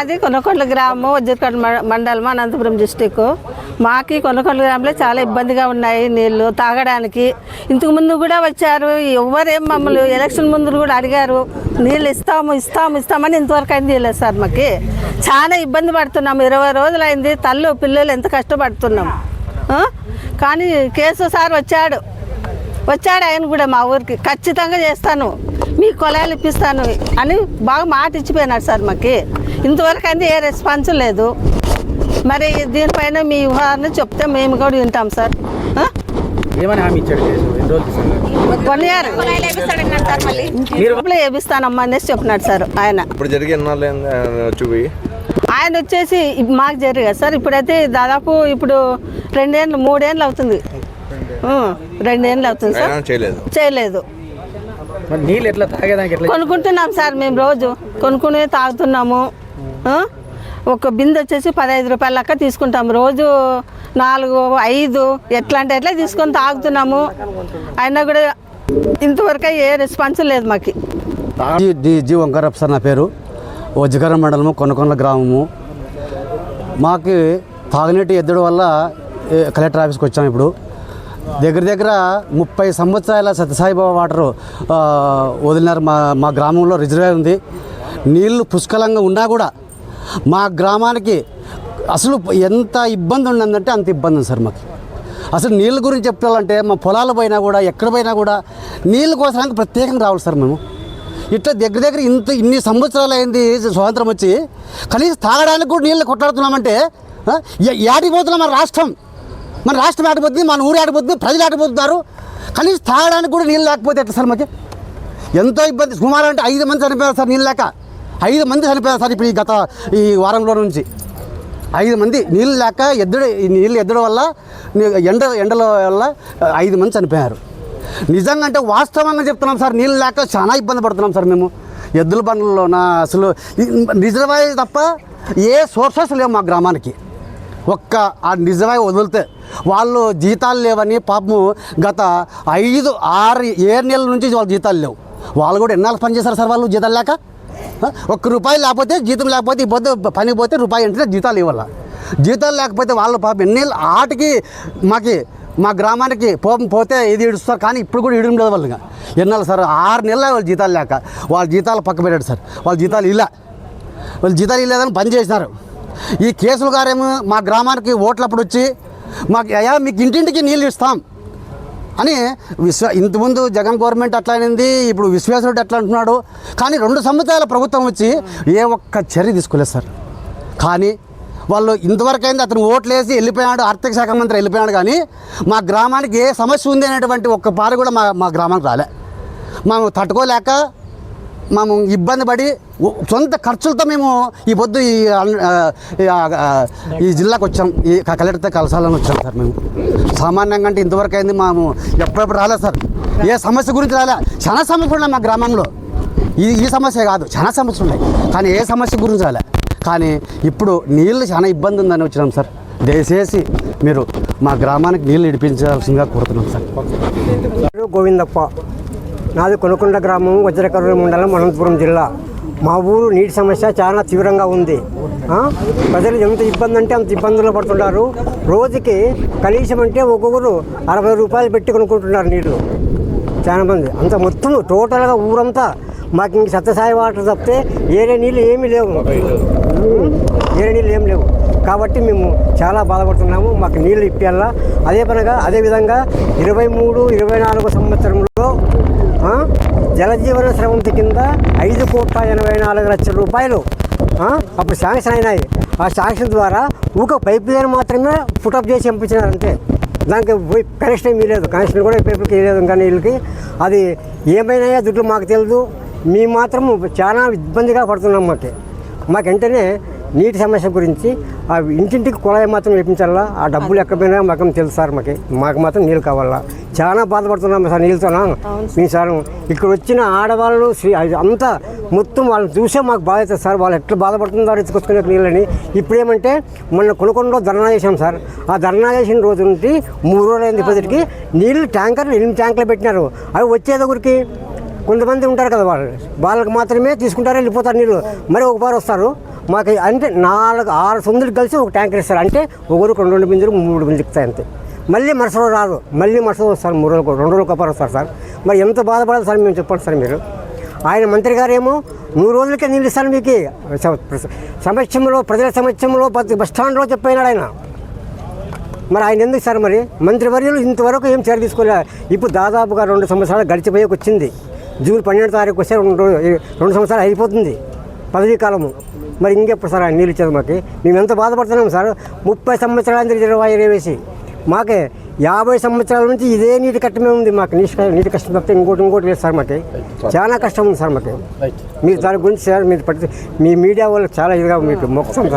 మాది కొనకొండ గ్రామం వజ్రకొండ మండలం అనంతపురం డిస్టిక్. మాకి కొనకొండ గ్రామంలో చాలా ఇబ్బందిగా ఉన్నాయి నీళ్లు తాగడానికి. ఇంతకు ముందు కూడా వచ్చారు, ఎవరేం మమ్మల్ని ఎలక్షన్ ముందు కూడా అడిగారు నీళ్ళు ఇస్తామని ఇంతవరకు అయింది లేదు సార్. మాకు చాలా ఇబ్బంది పడుతున్నాం. 20 రోజులైంది, తల్లు పిల్లలు ఎంత కష్టపడుతున్నాం. కానీ కేసు సార్ వచ్చాడు ఆయన కూడా మా ఊరికి ఖచ్చితంగా చేస్తాను, మీ కొలాలు ఇప్పిస్తాను అని బాగా మాట ఇచ్చిపోయినాడు సార్. మాకు ఇంతవరకు అయితే ఏ రెస్పాన్స్ లేదు. మరి దీనిపైన మీ ఊహాన్ని చెప్తే మేము కూడా వింటాం సార్. వేపిస్తానమ్మా అనేసి చెప్పినాడు సార్ ఆయన. ఆయన వచ్చేసి మాకు జరిగారు సార్. ఇప్పుడైతే దాదాపు ఇప్పుడు 2 ఏళ్ళు అవుతుంది. 2 ఏళ్ళు అవుతుంది సార్, చేయలేదు. కొనుక్కుంటున్నాం సార్, మేము రోజు కొనుక్కుని తాగుతున్నాము. ఒక బిందె వచ్చేసి 15 రూపాయల లెక్క తీసుకుంటాము. రోజు 4, 5 ఎట్లా తీసుకొని తాగుతున్నాము. అయినా కూడా ఇంతవరకు ఏ రెస్పాన్స్ లేదు మాకు. జి వంకరప్ప సార్ నా పేరు. వజ్రకొండ మండలము కొనకొండ గ్రామము. మాకు తాగునీటి ఎద్దడి వల్ల కలెక్టర్ ఆఫీస్కి వచ్చాము. ఇప్పుడు దగ్గర 30 సంవత్సరాల సత్యసాయిబాబా వాటర్ వదిలినారు. మా గ్రామంలో రిజర్వాయర్ ఉంది. నీళ్లు పుష్కలంగా ఉన్నా కూడా మా గ్రామానికి అసలు ఎంత ఇబ్బంది ఉందంటే అంత ఇబ్బంది ఉంది సార్. మాకు అసలు నీళ్ళ గురించి చెప్పాలంటే మా పొలాలు పోయినా కూడా ఎక్కడ పోయినా కూడా నీళ్ళ కోసానికి ప్రత్యేకంగా రావాలి సార్. మేము ఇట్లా దగ్గర ఇన్ని సంవత్సరాలు అయింది స్వాతంత్రం వచ్చి, కనీసం తాగడానికి కూడా నీళ్ళు కొట్లాడుతున్నామంటే ఏడిపోతున్నాం. మన రాష్ట్రం ఆడిపోతుంది, మన ఊరు ఆడిపోతుంది, ప్రజలు ఆడిపోతున్నారు. కనీసం తాగడానికి కూడా నీళ్ళు లేకపోతే ఎట్లా సార్? మాకు ఎంతో ఇబ్బంది. సుమారు అంటే 5 మంది చనిపోయారు సార్ నీళ్ళు లేక. 5 మంది చనిపోయారు సార్ ఇప్పుడు ఈ వారంలో నుంచి. 5 మంది నీళ్ళు లేక నీళ్ళు ఎద్దడం వల్ల ఎండల వల్ల 5 మంది చనిపోయారు. నిజంగా అంటే వాస్తవంగా చెప్తున్నాం సార్. నీళ్ళు లేక చాలా ఇబ్బంది పడుతున్నాం సార్ మేము. ఎద్దుల బండ్లలోన అసలు రిజర్వాయర్ తప్ప ఏ సోర్సెస్ లేవు మా గ్రామానికి. ఒక్క ఆ నిజమై వదిలితే వాళ్ళు జీతాలు లేవని పాపము గత 5, 6, 7 నెలల నుంచి వాళ్ళు జీతాలు లేవు. వాళ్ళు కూడా ఎన్నాళ్ళు పని చేశారు సార్? వాళ్ళు జీతాలు లేక ₹1 లేకపోతే జీతం లేకపోతే ఇబ్బంది, పని పోతే రూపాయి అంటే జీతాలు ఇవ్వాలి. జీతాలు లేకపోతే వాళ్ళు పాపం ఎన్నేళ్ళు ఆటకి మా గ్రామానికి పోతే ఇది ఇడుస్తారు. కానీ ఇప్పుడు కూడా ఇడడం లేదు వాళ్ళుగా. ఎన్నాళ్ళు సార్? 6 నెలల వాళ్ళు జీతాలు లేక వాళ్ళ జీతాలు పక్క పెట్టాడు సార్. వాళ్ళు జీతాలు ఇల్లేదని పని చేసినారు. ఈ కేసులు గారేమో మా గ్రామానికి ఓట్లప్పుడు వచ్చి మీకు ఇంటింటికి నీళ్ళు ఇస్తాం అని ఇంతకుముందు జగన్ గవర్నమెంట్ అట్లా అయింది, ఇప్పుడు విశ్వేశ్వరుడు ఎట్లా అంటున్నాడు. కానీ 2 సంవత్సరాల ప్రభుత్వం వచ్చి ఏ ఒక్క చర్య తీసుకోలేదు సార్. కానీ వాళ్ళు ఇంతవరకు అయింది, అతను ఓట్లు వేసి వెళ్ళిపోయాడు, ఆర్థిక శాఖ మంత్రి వెళ్ళిపోయాడు. కానీ మా గ్రామానికి ఏ సమస్య ఉంది అనేటువంటి ఒక్క పాలు కూడా మా గ్రామానికి రాలే. మేము తట్టుకోలేక మేము ఇబ్బంది పడి సొంత ఖర్చులతో మేము ఈ పొద్దు ఈ జిల్లాకు వచ్చాం. ఈ కలెక్టర్తో కలసాలని వచ్చాం సార్. మేము సామాన్యంగా అంటే ఇంతవరకు అయింది మేము ఎప్పుడెప్పుడు రాలేదు సార్. ఏ సమస్య గురించి రాలే. చాలా సమస్యలు ఉన్నాయి మా గ్రామంలో. ఈ సమస్య కాదు, చాలా సమస్యలు ఉన్నాయి. కానీ ఏ సమస్య గురించి రాలే. కానీ ఇప్పుడు నీళ్ళు చాలా ఇబ్బంది ఉందని వచ్చినాం సార్. దయచేసి మీరు మా గ్రామానికి నీళ్ళు ఇడిపించాల్సిందిగా కోరుతున్నాం సార్. గోవిందప్ప, నాది కొనకొండ గ్రామం, వజ్రకొండ మండలం, అనంతపురం జిల్లా. మా ఊరు నీటి సమస్య చాలా తీవ్రంగా ఉంది. ప్రజలు ఎంత ఇబ్బంది అంటే అంత ఇబ్బందులు పడుతున్నారు. రోజుకి కనీసం అంటే ఒక్కొక్కరు ₹60 పెట్టి కొనుక్కుంటున్నారు నీళ్ళు. చాలా మంది అంత మొత్తం టోటల్గా ఊరంతా మాకు ఇంక సత్యసాయి వాటర్ తప్పితే ఏరే నీళ్ళు ఏమీ లేవు. కాబట్టి మేము చాలా బాధపడుతున్నాము. మాకు నీళ్ళు ఇప్పియాలా. అదేవిధంగా 23, 24 సంవత్సరంలో జలజీవన స్రవంతి కింద ₹5,84,00,000 అప్పుడు శాంక్షన్ అయినాయి. ఆ శాంక్షన్ ద్వారా పైప్ లైన్ మాత్రమే పుటప్ చేసి పంపించినారు అంతే. దానికి కనెక్షన్ ఏమీ లేదు. కనెక్షన్ కూడా పైపులకి వేయలేదు. కానీ వీళ్ళకి అది ఏమైనా దుడ్లు మాకు తెలియదు. మేము మాత్రం చాలా ఇబ్బందిగా పడుతున్నాం. మాకు వెంటనే నీటి సమస్య గురించి ఆ ఇంటింటికి కుళాయి మాత్రం వేపించాలా. ఆ డబ్బులు ఎక్కడ పోయినా మాకు తెలుసు సార్. మాకు మాత్రం నీళ్ళు కావాలా. చాలా బాధపడుతున్నాం సార్ నీళ్ళతోనా. మేము సార్ ఇక్కడ వచ్చిన ఆడవాళ్ళు అంతా మొత్తం వాళ్ళని చూసే మాకు బాధ అవుతుంది సార్. వాళ్ళు ఎట్లా బాధపడుతున్నారు ఎత్తుకొచ్చుకునే నీళ్ళని. ఇప్పుడు ఏమంటే మొన్న కొనుకొండలో ధర్నా చేశాం సార్. ఆ ధర్నా చేసిన రోజు నుండి 3 రోజులైంది. ఇప్పటికి నీళ్ళు 8 ట్యాంకులు పెట్టినారు. అవి వచ్చే దగ్గరికి కొంతమంది ఉంటారు కదా, వాళ్ళకి మాత్రమే తీసుకుంటారు, వెళ్ళిపోతారు నీళ్ళు. మరి ఒక బారు వస్తారు, మాకు అంటే 4-6 సందులు కలిసి ఒక ట్యాంకర్ ఇస్తారు. అంటే ఒకరు 2 బిందులు 3 బిందులు ఎక్కుతాయి అంతే. మళ్ళీ మరుసలో రాదు, మళ్ళీ మరుసలో వస్తారు, 3 రోజులకు 2 రోజులకు ఒకరు వస్తారు సార్. మరి ఎంత బాధపడాలి సార్ మేము చెప్పండి సార్ మీరు. ఆయన మంత్రి గారు ఏమో 100 రోజులకే నీళ్ళు ఇస్తారు మీకు సమక్షంలో, ప్రజల సమక్షంలో బస్ స్టాండ్లో చెప్పినాడు ఆయన. మరి ఆయన ఎందుకు సార్ మరి మంత్రివర్యులు ఇంతవరకు ఏం చర్య తీసుకోలేదు. ఇప్పుడు దాదాపుగా 2 సంవత్సరాలు గడిచిపోయేకి వచ్చింది. జూన్ 12వ తారీఖు వస్తే 2 సంవత్సరాలు అయిపోతుంది పదవీ కాలము. మరి ఇంకెప్పుడు సార్ ఆయన నీళ్ళు ఇచ్చేది మాకు? మేము ఎంత బాధపడుతున్నాం సార్. 30 సంవత్సరాల రిజర్వాయర్ వేసి మాకే 50 సంవత్సరాల నుంచి ఇదే నీటి కట్టమే ఉంది మాకు. నీటి కష్టం తప్పితే ఇంకోటి లేదు సార్. మాకు చాలా కష్టం ఉంది సార్. మాకు మీరు దాని గురించి సార్ మీరు మీ మీడియా వాళ్ళు చాలా ఇదిగా మీకు మొక్కుతాం సార్.